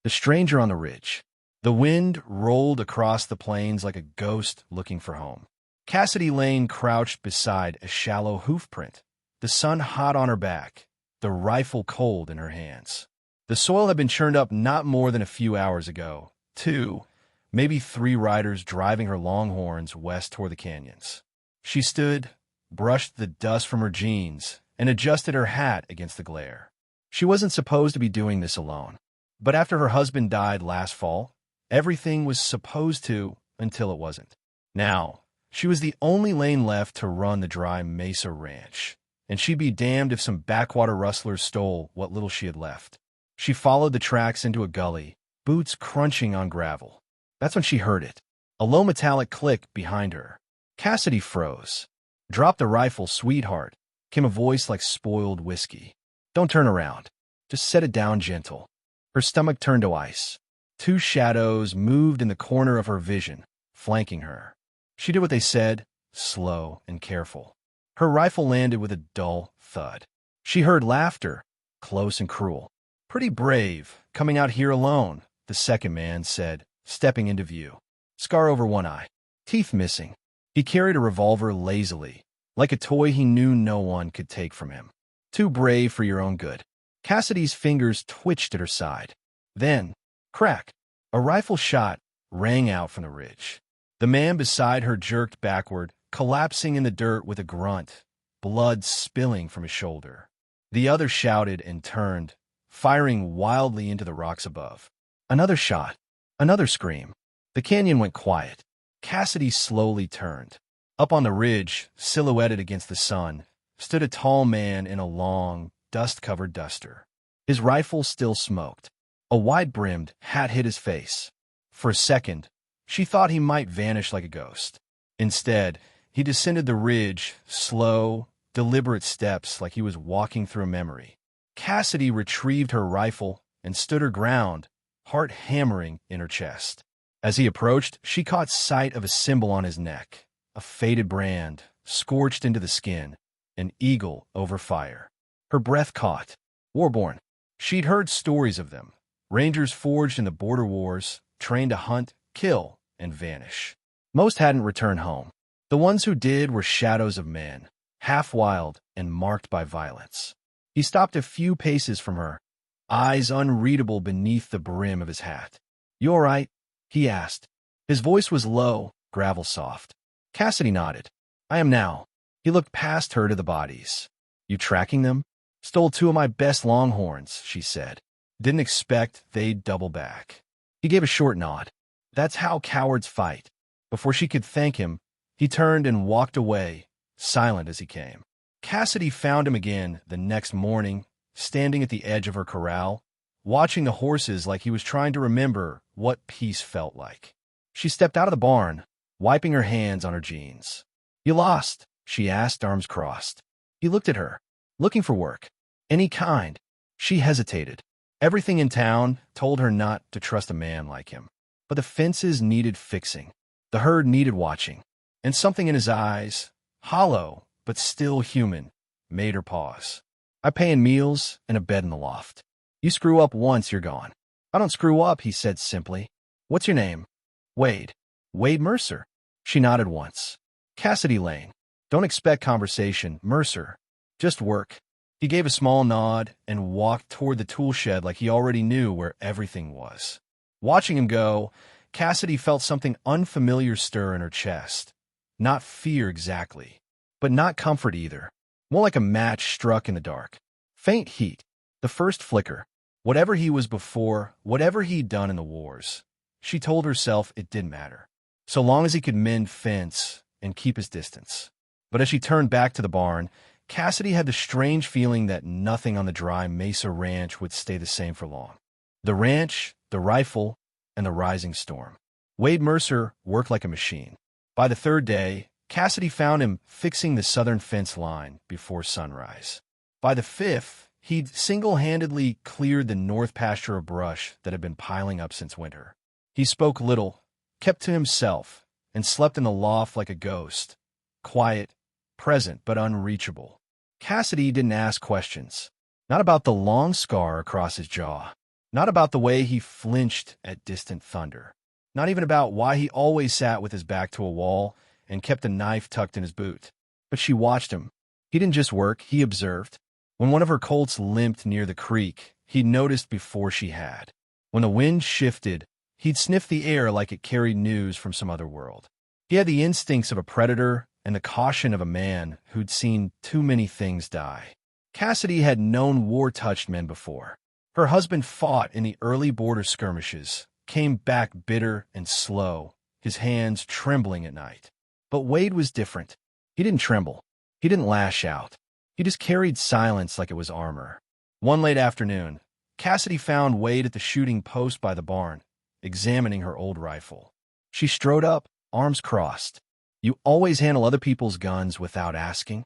The stranger on the ridge. The wind rolled across the plains like a ghost looking for home. Cassidy Lane crouched beside a shallow hoofprint, the sun hot on her back, the rifle cold in her hands. The soil had been churned up not more than a few hours ago. 2, maybe 3 riders driving her longhorns west toward the canyons. She stood, brushed the dust from her jeans, and adjusted her hat against the glare. She wasn't supposed to be doing this alone. But after her husband died last fall, everything was supposed to until it wasn't. Now, she was the only Lane left to run the dry Mesa Ranch, and she'd be damned if some backwater rustlers stole what little she had left. She followed the tracks into a gully, boots crunching on gravel. That's when she heard it, a low metallic click behind her. Cassidy froze. "Drop the rifle, sweetheart," came a voice like spoiled whiskey. "Don't turn around. Just set it down gentle." Her stomach turned to ice. 2 shadows moved in the corner of her vision, flanking her. She did what they said, slow and careful. Her rifle landed with a dull thud. She heard laughter, close and cruel. "Pretty brave, coming out here alone," the second man said, stepping into view. Scar over one eye, teeth missing. He carried a revolver lazily, like a toy he knew no one could take from him. "Too brave for your own good." Cassidy's fingers twitched at her side. Then, crack, a rifle shot rang out from the ridge. The man beside her jerked backward, collapsing in the dirt with a grunt, blood spilling from his shoulder. The other shouted and turned, firing wildly into the rocks above. Another shot, another scream. The canyon went quiet. Cassidy slowly turned. Up on the ridge, silhouetted against the sun, stood a tall man in a long, dust-covered duster. His rifle still smoked. A wide-brimmed hat hid his face. For a second, she thought he might vanish like a ghost. Instead, he descended the ridge, slow, deliberate steps like he was walking through a memory. Cassidy retrieved her rifle and stood her ground, heart hammering in her chest. As he approached, she caught sight of a symbol on his neck, a faded brand, scorched into the skin, an eagle over fire. Her breath caught. Warborn. She'd heard stories of them. Rangers forged in the border wars, trained to hunt, kill, and vanish. Most hadn't returned home. The ones who did were shadows of men, half wild and marked by violence. He stopped a few paces from her, eyes unreadable beneath the brim of his hat. "You all right?" he asked. His voice was low, gravel soft. Cassidy nodded. "I am now." He looked past her to the bodies. "You tracking them?" "Stole 2 of my best longhorns," she said. "Didn't expect they'd double back." He gave a short nod. "That's how cowards fight." Before she could thank him, he turned and walked away, silent as he came. Cassidy found him again the next morning, standing at the edge of her corral, watching the horses like he was trying to remember what peace felt like. She stepped out of the barn, wiping her hands on her jeans. "You lost?" she asked, arms crossed. He looked at her. "Looking for work. Any kind." She hesitated. Everything in town told her not to trust a man like him. But the fences needed fixing. The herd needed watching. And something in his eyes, hollow but still human, made her pause. "I pay in meals and a bed in the loft. You screw up once, you're gone." "I don't screw up," he said simply. "What's your name?" "Wade." "Wade Mercer." She nodded once. "Cassidy Lane. Don't expect conversation, Mercer. Just work." He gave a small nod and walked toward the tool shed like he already knew where everything was. Watching him go, Cassidy felt something unfamiliar stir in her chest. Not fear exactly, but not comfort either. More like a match struck in the dark. Faint heat. The first flicker. Whatever he was before, whatever he'd done in the wars, she told herself it didn't matter. So long as he could mend fence and keep his distance. But as she turned back to the barn, Cassidy had the strange feeling that nothing on the dry Mesa Ranch would stay the same for long. The ranch, the rifle, and the rising storm. Wade Mercer worked like a machine. By the 3rd day, Cassidy found him fixing the southern fence line before sunrise. By the 5th, he'd single-handedly cleared the north pasture of brush that had been piling up since winter. He spoke little, kept to himself, and slept in the loft like a ghost, quiet, present but unreachable. Cassidy didn't ask questions, not about the long scar across his jaw, Not about the way he flinched at distant thunder. Not even about why he always sat with his back to a wall and kept a knife tucked in his boot. But she watched him. He didn't just work, he observed. When one of her colts limped near the creek, he noticed before she had. When the wind shifted, he'd sniff the air like it carried news from some other world. He had the instincts of a predator and the caution of a man who'd seen too many things die. Cassidy had known war-touched men before. Her husband fought in the early border skirmishes, came back bitter and slow, his hands trembling at night. But Wade was different. He didn't tremble. He didn't lash out. He just carried silence like it was armor. One late afternoon, Cassidy found Wade at the shooting post by the barn, examining her old rifle. She strode up, arms crossed. "You always handle other people's guns without asking?"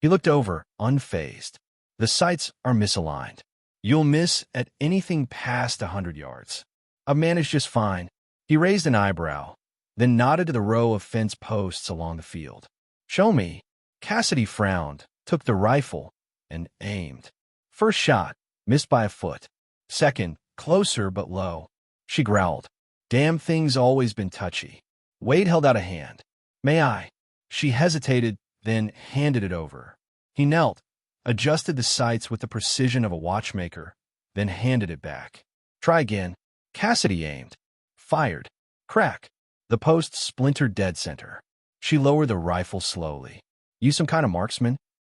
He looked over, unfazed. "The sights are misaligned. You'll miss at anything past 100 yards. I've managed just fine." He raised an eyebrow, then nodded to the row of fence posts along the field. "Show me." Cassidy frowned, took the rifle, and aimed. First shot, missed by a foot. Second, closer but low. She growled. "Damn thing's always been touchy." Wade held out a hand. "May I?" She hesitated, then handed it over. He knelt, adjusted the sights with the precision of a watchmaker, then handed it back. "Try again." Cassidy aimed. Fired. Crack. The post splintered dead center. She lowered the rifle slowly. "You some kind of marksman?"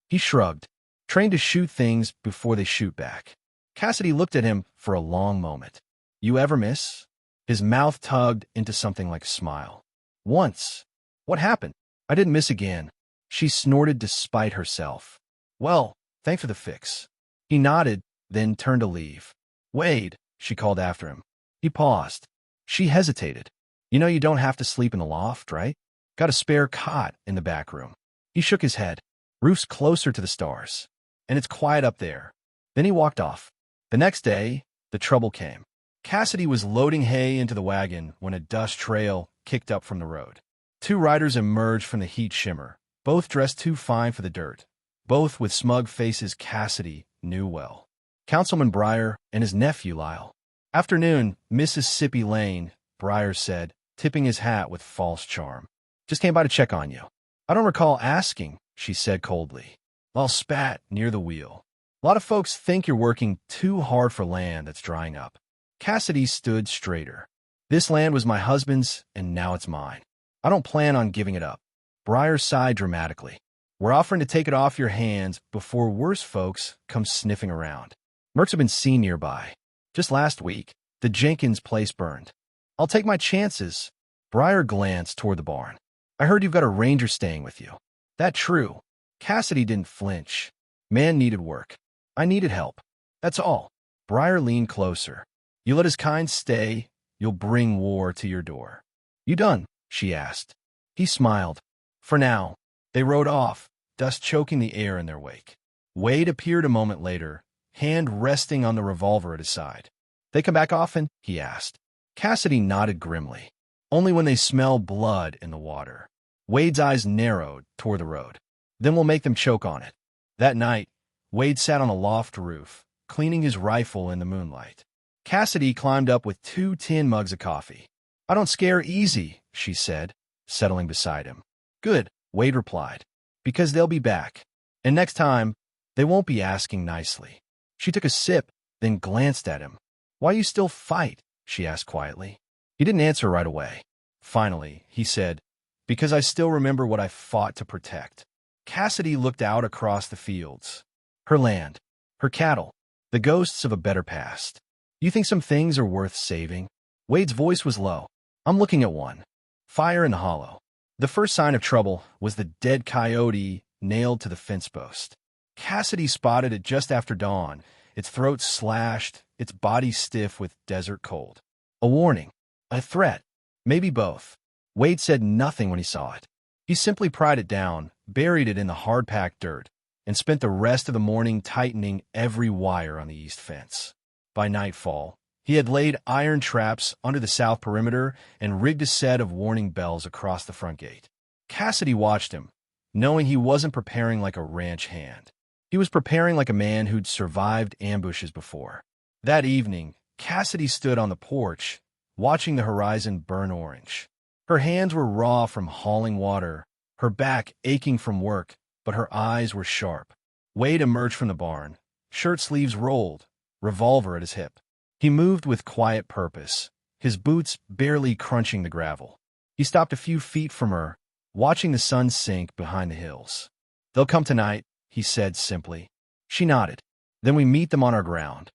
He shrugged. "Trained to shoot things before they shoot back." Cassidy looked at him for a long moment. "You ever miss?" His mouth tugged into something like a smile. "Once." "What happened?" "I didn't miss again." She snorted despite herself. "Well, thanks for the fix." He nodded, then turned to leave. "Wade," she called after him. He paused. She hesitated. "You know you don't have to sleep in the loft, right? Got a spare cot in the back room." He shook his head. "Roof's closer to the stars. And it's quiet up there." Then he walked off. The next day, the trouble came. Cassidy was loading hay into the wagon when a dust trail kicked up from the road. Two riders emerged from the heat shimmer, both dressed too fine for the dirt, both with smug faces Cassidy knew well. Councilman Breyer and his nephew Lyle. "Afternoon, Mississippi Lane," Breyer said, tipping his hat with false charm. "Just came by to check on you." "I don't recall asking," she said coldly. Lyle spat near the wheel. "A lot of folks think you're working too hard for land that's drying up." Cassidy stood straighter. "This land was my husband's, and now it's mine. I don't plan on giving it up." Breyer sighed dramatically. "We're offering to take it off your hands before worse folks come sniffing around. Mercs have been seen nearby. Just last week, the Jenkins place burned. I'll take my chances." Breyer glanced toward the barn. "I heard you've got a ranger staying with you." "That true?" Cassidy didn't flinch. "Man needed work. I needed help. That's all." Breyer leaned closer. "You let his kind stay, you'll bring war to your door." "You done?" she asked. He smiled. "For now." They rode off, dust choking the air in their wake. Wade appeared a moment later, hand resting on the revolver at his side. "They come back often?" he asked. Cassidy nodded grimly. "Only when they smell blood in the water." Wade's eyes narrowed toward the road. "Then we'll make them choke on it." That night, Wade sat on a loft roof, cleaning his rifle in the moonlight. Cassidy climbed up with 2 tin mugs of coffee. "I don't scare easy," she said, settling beside him. "Good," Wade replied, "because they'll be back. And next time, they won't be asking nicely." She took a sip, then glanced at him. "Why you still fight?" she asked quietly. He didn't answer right away. Finally, he said, "Because I still remember what I fought to protect." Cassidy looked out across the fields. Her land, her cattle, the ghosts of a better past. "You think some things are worth saving?" Wade's voice was low. "I'm looking at one. Fire in the hollow." The first sign of trouble was the dead coyote nailed to the fence post. Cassidy spotted it just after dawn, its throat slashed, its body stiff with desert cold. A warning. A threat. Maybe both. Wade said nothing when he saw it. He simply pried it down, buried it in the hard-packed dirt, and spent the rest of the morning tightening every wire on the east fence. By nightfall, he had laid iron traps under the south perimeter and rigged a set of warning bells across the front gate. Cassidy watched him, knowing he wasn't preparing like a ranch hand. He was preparing like a man who'd survived ambushes before. That evening, Cassidy stood on the porch, watching the horizon burn orange. Her hands were raw from hauling water, her back aching from work, but her eyes were sharp. Wade emerged from the barn, shirt sleeves rolled, revolver at his hip. He moved with quiet purpose, his boots barely crunching the gravel. He stopped a few feet from her, watching the sun sink behind the hills. "They'll come tonight," he said simply. She nodded. "Then we meet them on our ground."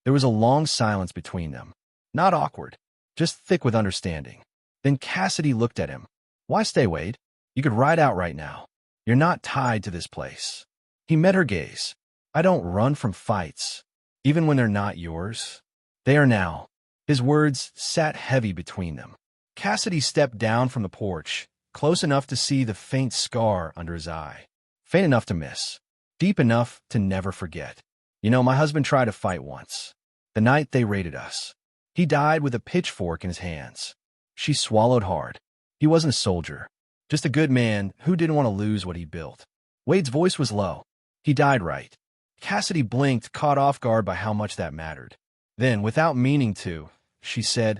There was a long silence between them. Not awkward, just thick with understanding. Then Cassidy looked at him. "Why stay, Wade? You could ride out right now. You're not tied to this place." He met her gaze. "I don't run from fights, even when they're not yours. They are now." His words sat heavy between them. Cassidy stepped down from the porch, close enough to see the faint scar under his eye. Faint enough to miss. Deep enough to never forget. "You know, my husband tried to fight once. The night they raided us. He died with a pitchfork in his hands." She swallowed hard. He wasn't a soldier. Just a good man who didn't want to lose what he built. Wade's voice was low. "He died right." Cassidy blinked, caught off guard by how much that mattered. Then, without meaning to, she said,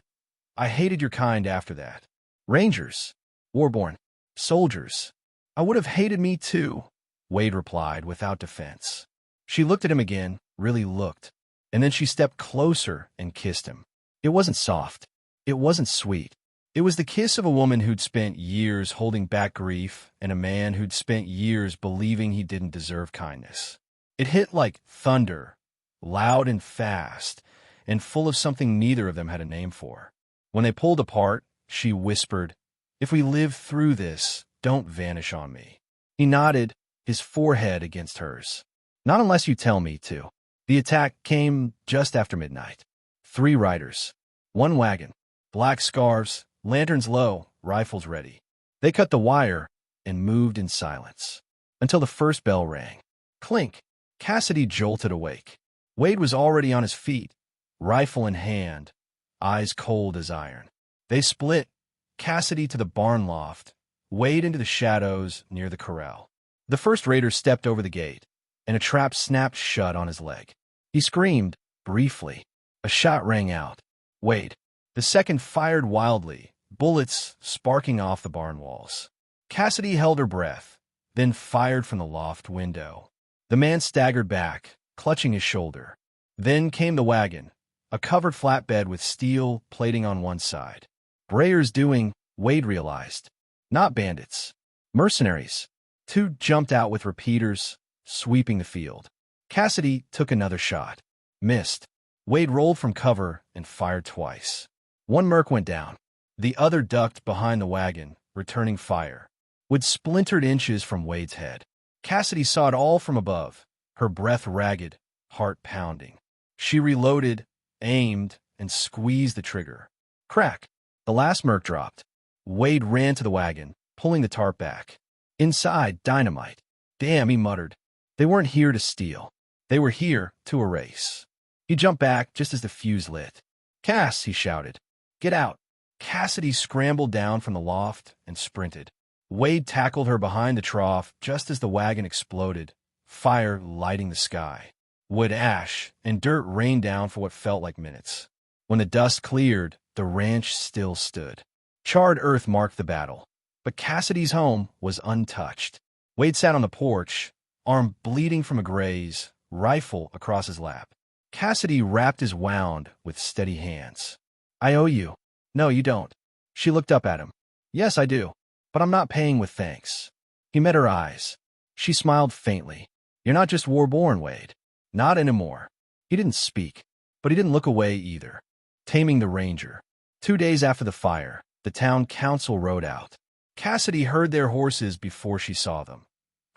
"I hated your kind after that. Rangers. Warborn. Soldiers. I would have hated me too," Wade replied without defense. She looked at him again, really looked, and then she stepped closer and kissed him. It wasn't soft. It wasn't sweet. It was the kiss of a woman who'd spent years holding back grief and a man who'd spent years believing he didn't deserve kindness. It hit like thunder, loud and fast, and full of something neither of them had a name for. When they pulled apart, she whispered, "If we live through this, don't vanish on me." He nodded, his forehead against hers. "Not unless you tell me to." The attack came just after midnight. 3 riders. 1 wagon. Black scarves, lanterns low, rifles ready. They cut the wire and moved in silence. Until the first bell rang. Clink. Cassidy jolted awake. Wade was already on his feet, rifle in hand, eyes cold as iron. They split, Cassidy to the barn loft, Wade into the shadows near the corral. The first raider stepped over the gate, and a trap snapped shut on his leg. He screamed, briefly. A shot rang out. Wade. The second fired wildly, bullets sparking off the barn walls. Cassidy held her breath, then fired from the loft window. The man staggered back, clutching his shoulder. Then came the wagon, a covered flatbed with steel plating on one side. Brayers doing, Wade realized. Not bandits. Mercenaries. 2 jumped out with repeaters, sweeping the field. Cassidy took another shot. Missed. Wade rolled from cover and fired twice. 1 merc went down. The other ducked behind the wagon, returning fire. With splintered inches from Wade's head. Cassidy saw it all from above, her breath ragged, heart pounding. She reloaded, aimed, and squeezed the trigger. Crack. The last merc dropped. Wade ran to the wagon, pulling the tarp back. Inside, dynamite. "Damn," he muttered. They weren't here to steal. They were here to erase. He jumped back just as the fuse lit. "Cass," he shouted. "Get out." Cassidy scrambled down from the loft and sprinted. Wade tackled her behind the trough just as the wagon exploded, fire lighting the sky. Wood ash and dirt rained down for what felt like minutes. When the dust cleared, the ranch still stood. Charred earth marked the battle, but Cassidy's home was untouched. Wade sat on the porch, arm bleeding from a graze, rifle across his lap. Cassidy wrapped his wound with steady hands. "I owe you." "No, you don't." She looked up at him. "Yes, I do. But I'm not paying with thanks." He met her eyes. She smiled faintly. "You're not just Warborn, Wade. Not anymore." He didn't speak, but he didn't look away either. Taming the Ranger. 2 days after the fire, the town council rode out. Cassidy heard their horses before she saw them,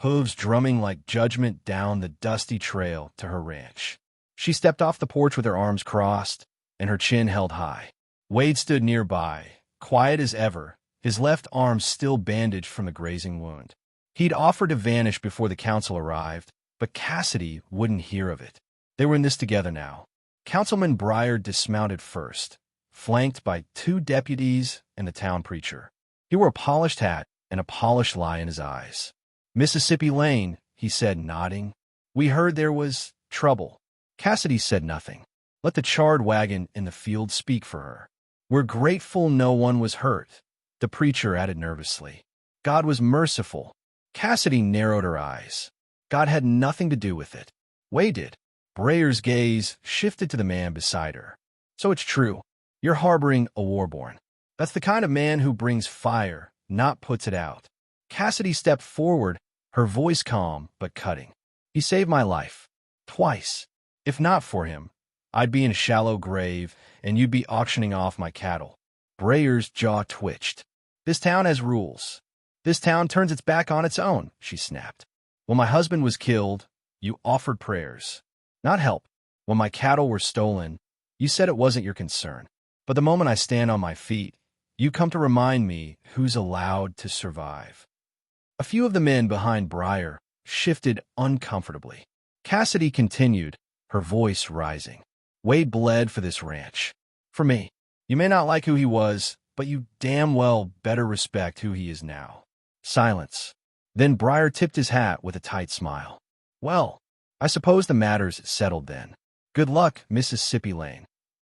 hooves drumming like judgment down the dusty trail to her ranch. She stepped off the porch with her arms crossed and her chin held high. Wade stood nearby, quiet as ever, his left arm still bandaged from the grazing wound. He'd offered to vanish before the council arrived, but Cassidy wouldn't hear of it. They were in this together now. Councilman Breyer dismounted first, flanked by 2 deputies and the town preacher. He wore a polished hat and a polished lie in his eyes. "Mississippi Lane," he said, nodding. "We heard there was trouble." Cassidy said nothing. Let the charred wagon in the field speak for her. We're grateful no one was hurt, the preacher added nervously. God was merciful. Cassidy narrowed her eyes. God had nothing to do with it. Wade did. Brayer's gaze shifted to the man beside her. So it's true. You're harboring a Warborn. That's the kind of man who brings fire, not puts it out. Cassidy stepped forward, her voice calm but cutting. He saved my life. Twice. If not for him, I'd be in a shallow grave, and you'd be auctioning off my cattle. Brayer's jaw twitched. This town has rules. This town turns its back on its own, she snapped. When my husband was killed, you offered prayers. Not help. When my cattle were stolen, you said it wasn't your concern. But the moment I stand on my feet, you come to remind me who's allowed to survive. A few of the men behind Breyer shifted uncomfortably. Cassidy continued, her voice rising. Wade bled for this ranch. For me. You may not like who he was, but you damn well better respect who he is now. Silence. Then Breyer tipped his hat with a tight smile. Well, I suppose the matter's settled then. Good luck, Mississippi Lane.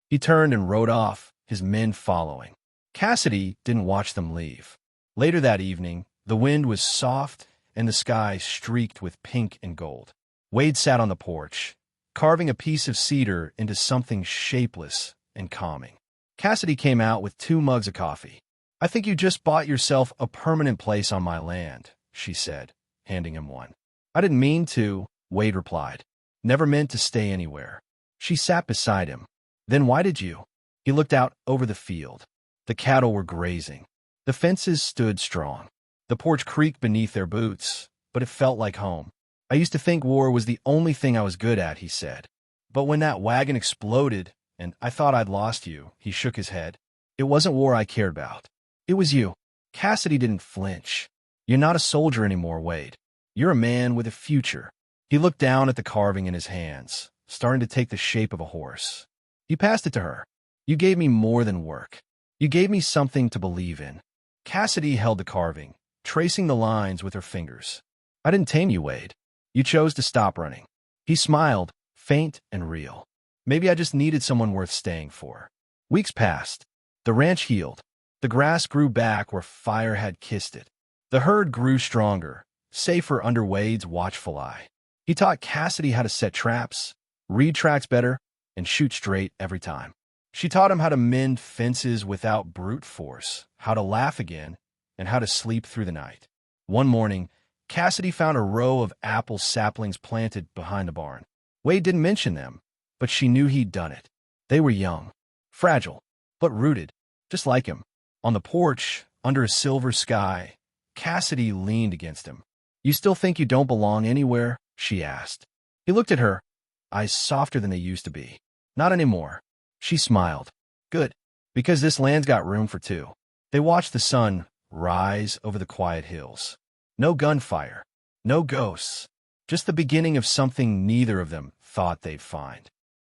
He turned and rode off, his men following. Cassidy didn't watch them leave. Later that evening, the wind was soft and the sky streaked with pink and gold. Wade sat on the porch, carving a piece of cedar into something shapeless and calming. Cassidy came out with 2 mugs of coffee. I think you just bought yourself a permanent place on my land, she said, handing him one. I didn't mean to, Wade replied. Never meant to stay anywhere. She sat beside him. Then why did you? He looked out over the field. The cattle were grazing. The fences stood strong. The porch creaked beneath their boots, but it felt like home. I used to think war was the only thing I was good at, he said. But when that wagon exploded, and I thought I'd lost you, he shook his head. It wasn't war I cared about. It was you. Cassidy didn't flinch. You're not a soldier anymore, Wade. You're a man with a future. He looked down at the carving in his hands, starting to take the shape of a horse. You passed it to her. You gave me more than work. You gave me something to believe in. Cassidy held the carving, tracing the lines with her fingers. I didn't tame you, Wade. You chose to stop running. He smiled, faint and real. Maybe I just needed someone worth staying for. Weeks passed. The ranch healed. The grass grew back where fire had kissed it. The herd grew stronger, safer under Wade's watchful eye. He taught Cassidy how to set traps, read tracks better, and shoot straight every time. She taught him how to mend fences without brute force, how to laugh again, and how to sleep through the night. One morning, Cassidy found a row of apple saplings planted behind the barn. Wade didn't mention them, but she knew he'd done it. They were young, fragile, but rooted, just like him. On the porch, under a silver sky, Cassidy leaned against him. You still think you don't belong anywhere? She asked. He looked at her, eyes softer than they used to be. Not anymore. She smiled. Good, because this land's got room for 2. They watched the sun rise over the quiet hills. No gunfire, no ghosts, just the beginning of something neither of them thought they'd find.